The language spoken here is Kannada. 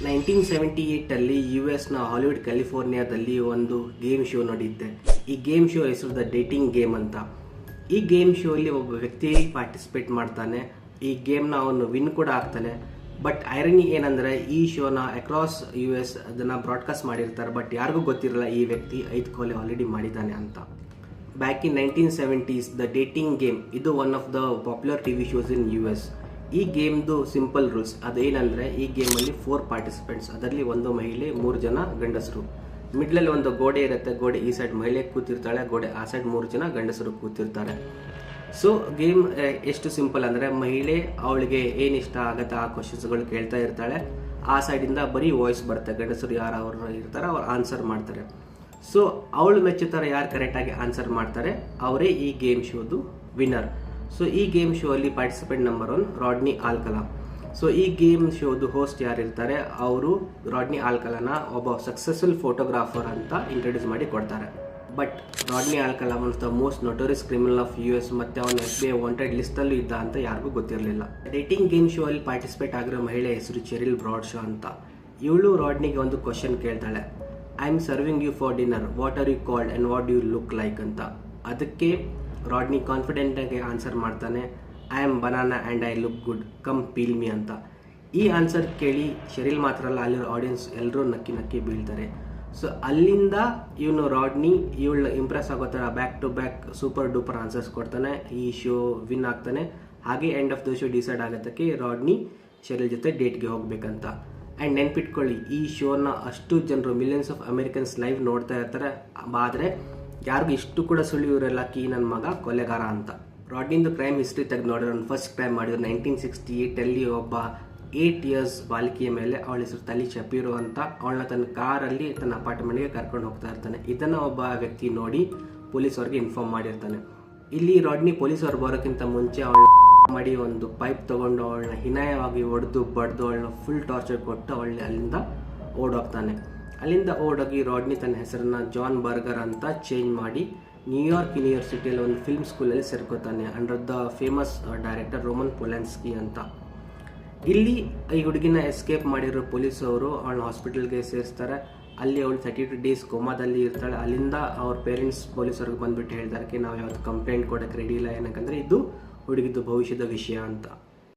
1978 ಯು ಎಸ್ನ ಹಾಲಿವುಡ್ ಕ್ಯಾಲಿಫೋರ್ನಿಯಾದಲ್ಲಿ ಒಂದು ಗೇಮ್ ಶೋ ನಡೆಯುತ್ತೆ. ಈ ಗೇಮ್ ಶೋ ಹೆಸರು ದ ಡೇಟಿಂಗ್ ಗೇಮ್ ಅಂತ. ಈ ಗೇಮ್ ಶೋ ಅಲ್ಲಿ ಒಬ್ಬ ವ್ಯಕ್ತಿ ಪಾರ್ಟಿಸಿಪೇಟ್ ಮಾಡ್ತಾನೆ. ಈ ಗೇಮ್ನ ಅವನು ವಿನ್ ಕೂಡ ಆಗ್ತಾನೆ. ಬಟ್ ಐರನಿ ಏನಂದ್ರೆ ಈ ಶೋನ ಅಕ್ರಾಸ್ ಯು ಎಸ್ ಅದನ್ನ ಬ್ರಾಡ್ಕಾಸ್ಟ್ ಮಾಡಿರ್ತಾರೆ. ಬಟ್ ಯಾರಿಗೂ ಗೊತ್ತಿರಲ್ಲ ಈ ವ್ಯಕ್ತಿ 5 ಕೊಲೆ ಆಲ್ರೆಡಿ ಮಾಡಿದ್ದಾನೆ ಅಂತ. Back in 1970s the dating game ಇದು one of the popular TV shows in U S. ಈ ಗೇಮ್ದು ಸಿಂಪಲ್ ರೂಲ್ಸ್ ಅದೇನಂದ್ರೆ ಈ ಗೇಮಲ್ಲಿ 4 ಪಾರ್ಟಿಸಿಪೆಂಟ್ಸ್, ಅದರಲ್ಲಿ ಒಂದು ಮಹಿಳೆ 3 ಜನ ಗಂಡಸರು. ಮಿಡ್ಲಲ್ಲಿ ಒಂದು ಗೋಡೆ ಇರುತ್ತೆ. ಗೋಡೆ ಈ ಸೈಡ್ ಮಹಿಳೆ ಕೂತಿರ್ತಾಳೆ, ಗೋಡೆ ಆ ಸೈಡ್ 3 ಜನ ಗಂಡಸರು ಕೂತಿರ್ತಾರೆ. ಸೊ ಗೇಮ್ ಎಷ್ಟು ಸಿಂಪಲ್ ಅಂದರೆ ಮಹಿಳೆ ಅವಳಿಗೆ ಏನು ಇಷ್ಟ ಆಗುತ್ತೆ ಆ ಕ್ವಶನ್ಸ್ಗಳು ಕೇಳ್ತಾ ಇರ್ತಾಳೆ. ಆ ಸೈಡಿಂದ ಬರೀ ವಾಯ್ಸ್ ಬರುತ್ತೆ. ಗಂಡಸರು ಯಾರು ಅವರು ಇರ್ತಾರೆ ಅವ್ರು ಆನ್ಸರ್ ಮಾಡ್ತಾರೆ. ಸೊ ಅವಳು ಮೆಚ್ಚೋ ಥರ ಯಾರು ಕರೆಕ್ಟಾಗಿ ಆನ್ಸರ್ ಮಾಡ್ತಾರೆ ಅವರೇ ಈ ಗೇಮ್ ಶೋದು ವಿನ್ನರ್. ಸೊ ಈ ಗೇಮ್ ಶೋ ಅಲ್ಲಿ ಪಾರ್ಟಿಸಿಪೆಂಟ್ ನಂಬರ್ 1 ರಾಡ್ನಿ ಆಲ್ಕಲಾ. ಸೊ ಈ ಗೇಮ್ ಶೋದು ಹೋಸ್ಟ್ ಯಾರಿರ್ತಾರೆ ಅವರು ರಾಡ್ನಿ ಆಲ್ಕಲಾನ ಒಬ್ಬ ಸಕ್ಸಸ್ಫುಲ್ ಫೋಟೋಗ್ರಾಫರ್ ಅಂತ ಇಂಟ್ರೊಡ್ಯೂಸ್ ಮಾಡಿ ಕೊಡ್ತಾರೆ. But Rodney Alcala one of the most notorious criminal of U S ಮತ್ತೆ ಅವನ FBI ವಾಂಟೆಡ್ ಲಿಸ್ಟಲ್ಲೂ ಇದ್ದ ಅಂತ ಯಾರಿಗೂ ಗೊತ್ತಿರಲಿಲ್ಲ. ಡೇಟಿಂಗ್ ಗೇಮ್ ಶೋ ಅಲ್ಲಿ ಪಾರ್ಟಿಸಿಪೇಟ್ ಆಗಿರೋ ಮಹಿಳೆ ಹೆಸರು ಚೆರಿಲ್ ಬ್ರಾಡ್ಶಾ ಅಂತ. ಇವಳು ರಾಡ್ನಿಗೆ ಒಂದು ಕ್ವಶನ್ ಕೇಳ್ತಾಳೆ, I am serving you for dinner, what are you called and what you look like ಅಂತ. ಅದಕ್ಕೆ ರಾಡ್ನಿ ಕಾನ್ಫಿಡೆಂಟ್ ಆಗಿ ಆನ್ಸರ್ ಮಾಡ್ತಾನೆ, I am banana and I look good, come peel me ಅಂತ. ಈ ಆನ್ಸರ್ ಕೇಳಿ ಶೆರಿಲ್ ಮಾತ್ರ ಅಲ್ಲ ಅಲ್ಲಿರೋ ಆಡಿಯನ್ಸ್ ಎಲ್ಲರೂ ನಕ್ಕಿ ಬೀಳ್ತಾರೆ. ಸೊ ಅಲ್ಲಿಂದ ಇವನು ರಾಡ್ನಿ ಇವಳು ಇಂಪ್ರೆಸ್ ಆಗೋ ಥರ back to back super duper answers ಕೊಡ್ತಾನೆ. ಈ ಶೋ ವಿನ್ ಆಗ್ತಾನೆ. ಹಾಗೆ end of the show decide ಆಗೋದಕ್ಕೆ ರಾಡ್ನಿ ಶೆರಿಲ್ ಜೊತೆ ಡೇಟ್ಗೆ ಹೋಗ್ಬೇಕಂತ. ಆ್ಯಂಡ್ ನೆನ್ಪಿಟ್ಕೊಳ್ಳಿ, ಈ ಶೋನ ಅಷ್ಟು ಜನರು ಮಿಲಿಯನ್ಸ್ ಆಫ್ ಅಮೆರಿಕನ್ಸ್ ಲೈವ್ ನೋಡ್ತಾ ಇರ್ತಾರೆ. ಆದರೆ ಯಾರಿಗೂ ಇಷ್ಟು ಕೂಡ ಸುಳ್ಳು ಇವರೆಲ್ಲ ಕೀ ನನ್ನ ಮಗ ಕೊಲೆಗಾರ ಅಂತ. ರಾಡ್ನಿಂದು ಕ್ರೈಮ್ ಹಿಸ್ಟ್ರಿ ತೆಗೆದು ನೋಡಿದ್ರೆ ಅವ್ನು ಫಸ್ಟ್ ಕ್ರೈಮ್ ಮಾಡಿದ್ರು 1968 ಒಬ್ಬ 8 years ಬಾಲಿಕೆಯ ಮೇಲೆ ಅವಳ ಹೆಸರು ತಲಿ ಶಪೀರೋ ಅಂತ. ಅವಳನ್ನ ತನ್ನ ಕಾರಲ್ಲಿ ತನ್ನ ಅಪಾರ್ಟ್ಮೆಂಟ್ಗೆ ಕರ್ಕೊಂಡು ಹೋಗ್ತಾ ಇರ್ತಾನೆ. ಇದನ್ನು ಒಬ್ಬ ವ್ಯಕ್ತಿ ನೋಡಿ ಪೊಲೀಸ್ ಅವ್ರಿಗೆ ಇನ್ಫಾರ್ಮ್ ಮಾಡಿರ್ತಾನೆ. ಇಲ್ಲಿ ರಾಡ್ನಿ ಪೊಲೀಸ್ ಅವ್ರು ಬರೋಕ್ಕಿಂತ ಮುಂಚೆ ಅವಳ ಮಾಡಿ ಒಂದು ಪೈಪ್ ತಗೊಂಡು ಅವಳನ್ನ ಹಿನಾಯವಾಗಿ ಹೊಡೆದು ಬಡ್ದು ಅವಳನ್ನ ಫುಲ್ ಟಾರ್ಚರ್ ಕೊಟ್ಟು ಅವಳನ್ನ ಅಲ್ಲಿಂದ ಓಡೋಗ್ತಾನೆ. ಅಲ್ಲಿಂದ ಓಡೋಗಿ ರಾಡ್ನಿ ತನ್ನ ಹೆಸರನ್ನ ಜಾನ್ ಬರ್ಗರ್ ಅಂತ ಚೇಂಜ್ ಮಾಡಿ ನ್ಯೂಯಾರ್ಕ್ ಯೂನಿವರ್ಸಿಟಿಯಲ್ಲಿ ಒಂದು ಫಿಲ್ಮ್ ಸ್ಕೂಲಲ್ಲಿ ಸೇರ್ಕೋತಾನೆ under the famous director Roman Polanski ಅಂತ. ಇಲ್ಲಿ ಈ ಹುಡುಗಿನ ಎಸ್ಕೇಪ್ ಮಾಡಿರೋ ಪೊಲೀಸ್ ಅವರು ಅವಳನ್ನ ಹಾಸ್ಪಿಟಲ್ಗೆ ಸೇರಿಸ್ತಾರೆ. ಅಲ್ಲಿ ಅವಳು 32 days ಕೋಮಾದಲ್ಲಿ ಇರ್ತಾಳೆ. ಅಲ್ಲಿಂದ ಅವ್ರ ಪೇರೆಂಟ್ಸ್ ಪೊಲೀಸವ್ರಿಗೆ ಬಂದ್ಬಿಟ್ಟು ಹೇಳ್ತಾರೆ ನಾವು ಯಾವ್ದು ಕಂಪ್ಲೇಂಟ್ ಕೊಡೋಕ್ಕೆ ರೆಡಿ ಇಲ್ಲ, ಏನಕ್ಕಂದ್ರೆ ಇದು ಹುಡುಗಿದ್ದು ಭವಿಷ್ಯದ ವಿಷಯ ಅಂತ.